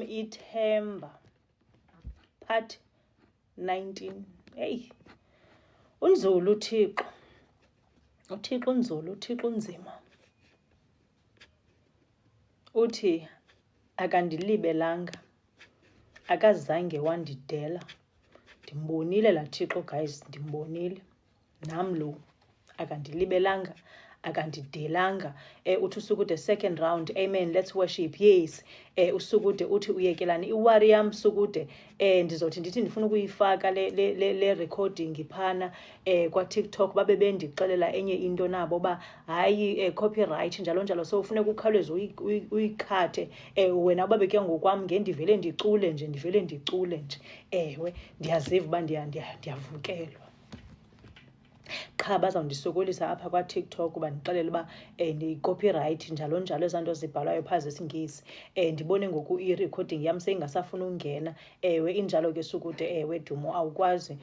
yam ithemba, part 19. Hey, unzulu uThixo, uThixo unzulu, uThixo unzima. Uthi akandilibelanga, akazange wandidela. Ndimbonile laa Thixo, guys, ndimbonile. Nam lo akandilibelanga, akandidelanga. Uthi usukude second round, amen, let's worship, yes. Usukude uthi uyekelani iwari yam sukude. Ndizothi ndithi ndifuna ukuyifaka le recording phana kwaTikTok, babe bendixelela enye into nabo ba hayi copyright njalo njalo, so ufuneka ukhawuleze uyikhathe. Wena uba bekuya ngokwam ndivele ndicule nje, ewe ndiyaziva uba ndiyavukelwa. Qha bazawundisokolisa apha kwaTikTok uba ndixelele uba ndi-copyright njalo njalo, ezaa nto zibhalwayo phaa zesiNgesi. Ndibone ngoku i-recording yam seyingasafuni ungena. Ewe injalo ke sukude, ewe Dumo, awukwazi